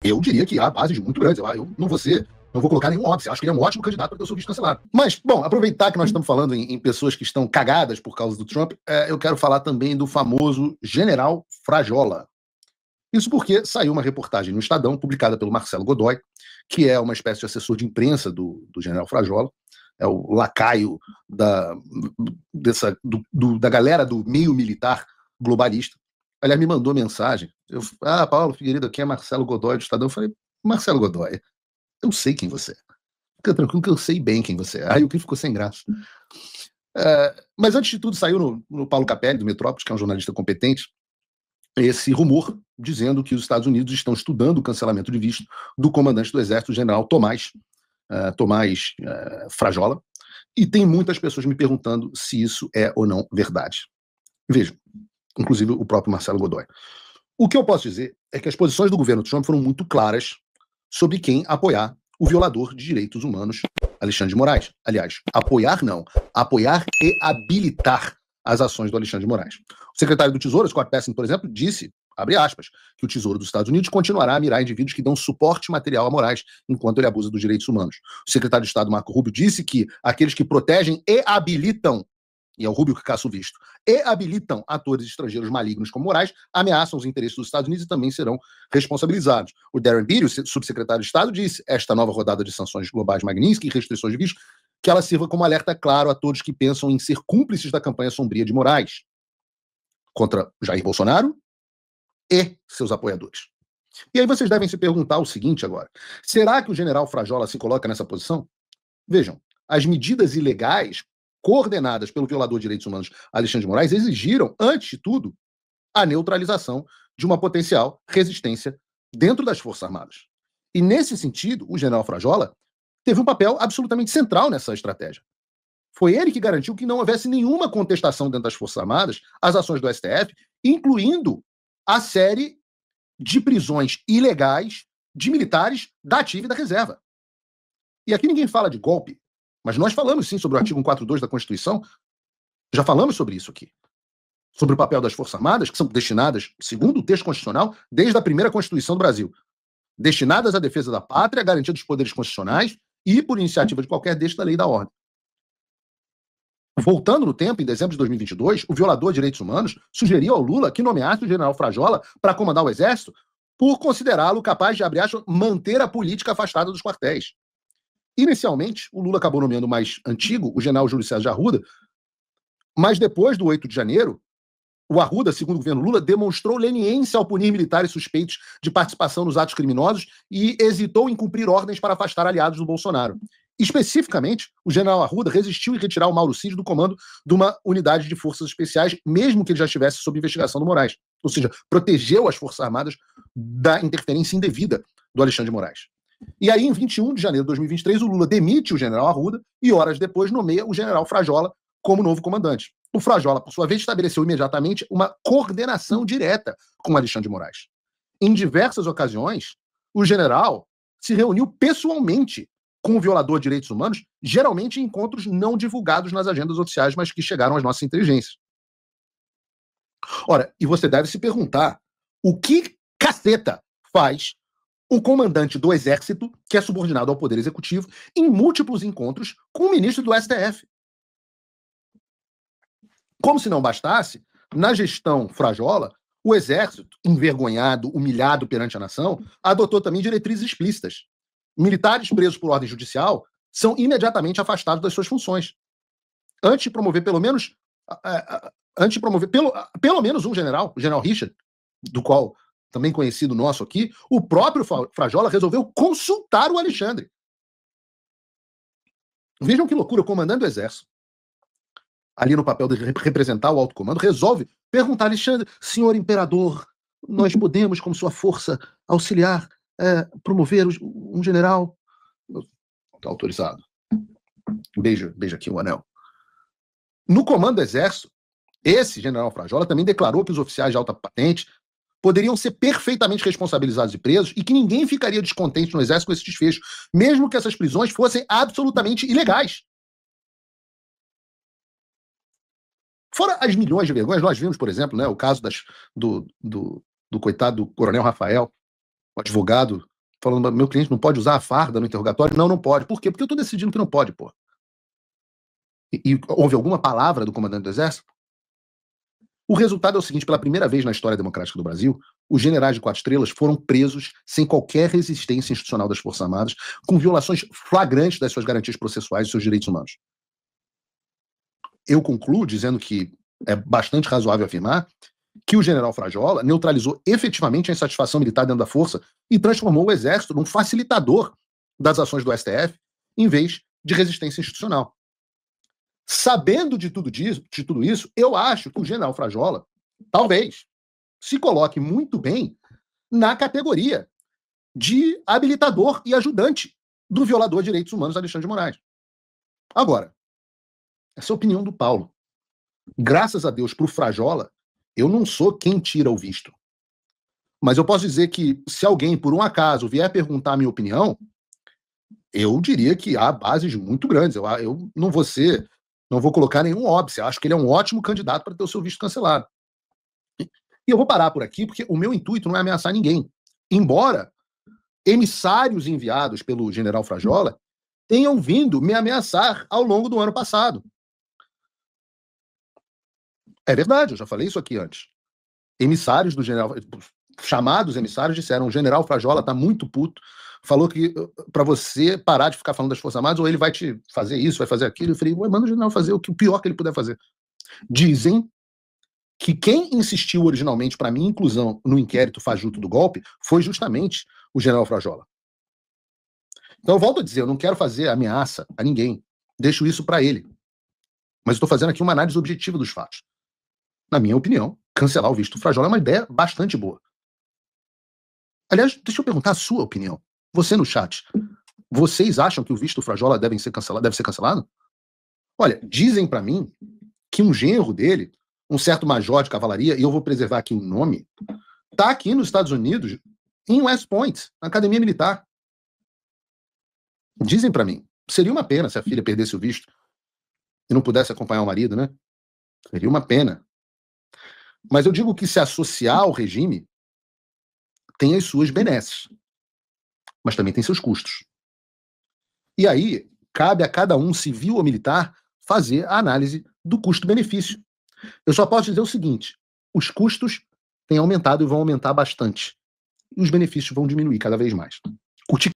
Eu diria que há bases muito grandes. Eu não vou colocar nenhum óbvio. Acho que ele é um ótimo candidato para ter o seu visto cancelado. Mas, bom, aproveitar que nós estamos falando em pessoas que estão cagadas por causa do Trump, eu quero falar também do famoso general Frajola. Isso porque saiu uma reportagem no Estadão, publicada pelo Marcelo Godoy, que é uma espécie de assessor de imprensa do general Frajola, é o lacaio da galera do meio militar globalista. Aliás, me mandou mensagem. Paulo Figueiredo, aqui é Marcelo Godoy do Estadão. Eu falei, Marcelo Godoy, eu sei quem você é. Fica tranquilo que eu sei bem quem você é. Aí o que ficou sem graça. Mas antes de tudo, saiu no Paulo Capelli, do Metrópolis, que é um jornalista competente, esse rumor dizendo que os Estados Unidos estão estudando o cancelamento de visto do comandante do Exército, o general Tomás Frajola, e tem muitas pessoas me perguntando se isso é ou não verdade. Vejam, inclusive o próprio Marcelo Godoy. O que eu posso dizer é que as posições do governo Trump foram muito claras sobre quem apoiar o violador de direitos humanos, Alexandre de Moraes. Aliás, apoiar não, apoiar e habilitar as ações do Alexandre de Moraes. O secretário do Tesouro, Scott Bessent, por exemplo, disse, abre aspas, que o Tesouro dos Estados Unidos continuará a mirar indivíduos que dão suporte material a Moraes enquanto ele abusa dos direitos humanos. O secretário de Estado, Marco Rubio, disse que aqueles que protegem e habilitam, e é o Rubio que caça o visto, e habilitam atores estrangeiros malignos como Moraes, ameaçam os interesses dos Estados Unidos e também serão responsabilizados. O Darren Beatty, o subsecretário de Estado, disse esta nova rodada de sanções globais Magnitsky e restrições de visto, que ela sirva como alerta claro a todos que pensam em ser cúmplices da campanha sombria de Moraes contra Jair Bolsonaro e seus apoiadores. E aí vocês devem se perguntar o seguinte agora, será que o general Frajola se coloca nessa posição? Vejam, as medidas ilegais coordenadas pelo violador de direitos humanos Alexandre de Moraes exigiram, antes de tudo, a neutralização de uma potencial resistência dentro das Forças Armadas. E, nesse sentido, o general Frajola teve um papel absolutamente central nessa estratégia. Foi ele que garantiu que não houvesse nenhuma contestação dentro das Forças Armadas às ações do STF, incluindo a série de prisões ilegais de militares da ativa e da reserva. E aqui ninguém fala de golpe, mas nós falamos sim sobre o artigo 142 da Constituição, já falamos sobre isso aqui. Sobre o papel das Forças Armadas, que são destinadas, segundo o texto constitucional, desde a primeira Constituição do Brasil, destinadas à defesa da pátria, à garantia dos poderes constitucionais e, por iniciativa de qualquer destes, da lei e da ordem. Voltando no tempo, em dezembro de 2022, o violador de direitos humanos sugeriu ao Lula que nomeasse o general Frajola para comandar o Exército por considerá-lo capaz de, abre aspas, manter a política afastada dos quartéis. Inicialmente, o Lula acabou nomeando o mais antigo, o general Júlio César de Arruda, mas depois do 8 de janeiro, o Arruda, segundo o governo Lula, demonstrou leniência ao punir militares suspeitos de participação nos atos criminosos e hesitou em cumprir ordens para afastar aliados do Bolsonaro. Especificamente, o general Arruda resistiu em retirar o Mauro Cid do comando de uma unidade de forças especiais, mesmo que ele já estivesse sob investigação do Moraes. Ou seja, protegeu as Forças Armadas da interferência indevida do Alexandre de Moraes. E aí, em 21 de janeiro de 2023, o Lula demite o general Arruda e, horas depois, nomeia o general Frajola como novo comandante. O Frajola, por sua vez, estabeleceu imediatamente uma coordenação direta com Alexandre de Moraes. Em diversas ocasiões, o general se reuniu pessoalmente com o violador de direitos humanos, geralmente em encontros não divulgados nas agendas oficiais, mas que chegaram às nossas inteligências. Ora, e você deve se perguntar, o que caceta faz o comandante do Exército, que é subordinado ao Poder Executivo, em múltiplos encontros com o ministro do STF? Como se não bastasse, na gestão Frajola, o Exército, envergonhado, humilhado perante a nação, adotou também diretrizes explícitas. Militares presos por ordem judicial são imediatamente afastados das suas funções. Antes de promover pelo menos um general, o general Richard, do qual também conhecido nosso aqui, o próprio Frajola resolveu consultar o Alexandre. Vejam que loucura, o comandante do Exército, ali no papel de representar o alto comando, resolve perguntar a Alexandre, senhor imperador, nós podemos, como sua força auxiliar, promover um general? Está autorizado. Beija aqui o anel. No comando do Exército, esse general Frajola também declarou que os oficiais de alta patente poderiam ser perfeitamente responsabilizados e presos e que ninguém ficaria descontente no Exército com esse desfecho, mesmo que essas prisões fossem absolutamente ilegais. Fora as milhões de vergonhas, nós vimos, por exemplo, né, o caso do coitado do coronel Rafael, o advogado falando, meu cliente não pode usar a farda no interrogatório? Não, não pode. Por quê? Porque eu estou decidindo que não pode, pô. E houve alguma palavra do comandante do Exército? O resultado é o seguinte: pela primeira vez na história democrática do Brasil, os generais de 4 estrelas foram presos sem qualquer resistência institucional das Forças Armadas, com violações flagrantes das suas garantias processuais e seus direitos humanos. Eu concluo dizendo que é bastante razoável afirmar que o general Frajola neutralizou efetivamente a insatisfação militar dentro da força e transformou o Exército num facilitador das ações do STF, em vez de resistência institucional. Sabendo de tudo isso, eu acho que o general Frajola, talvez, se coloque muito bem na categoria de habilitador e ajudante do violador de direitos humanos Alexandre de Moraes. Agora, essa é a opinião do Paulo. Graças a Deus, para o Frajola, eu não sou quem tira o visto. Mas eu posso dizer que, se alguém, por um acaso, vier perguntar a minha opinião, eu diria que há bases muito grandes. Eu não vou colocar nenhum óbice. Acho que ele é um ótimo candidato para ter o seu visto cancelado. E eu vou parar por aqui, porque o meu intuito não é ameaçar ninguém. Embora emissários enviados pelo general Frajola tenham vindo me ameaçar ao longo do ano passado. É verdade, eu já falei isso aqui antes. Emissários do general, chamados emissários, disseram: o general Frajola está muito puto, falou que para você parar de ficar falando das Forças Armadas, ou ele vai te fazer isso, vai fazer aquilo. Eu falei: manda o general fazer o pior que ele puder fazer. Dizem que quem insistiu originalmente para minha inclusão no inquérito fajuto do golpe foi justamente o general Frajola. Então eu volto a dizer, eu não quero fazer ameaça a ninguém, deixo isso para ele. Mas estou fazendo aqui uma análise objetiva dos fatos. Na minha opinião, cancelar o visto do Frajola é uma ideia bastante boa. Aliás, deixa eu perguntar a sua opinião. Você no chat, vocês acham que o visto do Frajola deve ser cancelado? Olha, dizem para mim que um genro dele, um certo major de cavalaria, e eu vou preservar aqui o nome, tá aqui nos Estados Unidos, em West Point, na academia militar. Dizem para mim, seria uma pena se a filha perdesse o visto e não pudesse acompanhar o marido, né? Seria uma pena. Mas eu digo que se associar ao regime tem as suas benesses, mas também tem seus custos. E aí, cabe a cada um, civil ou militar, fazer a análise do custo-benefício. Eu só posso dizer o seguinte: os custos têm aumentado e vão aumentar bastante. E os benefícios vão diminuir cada vez mais. Curti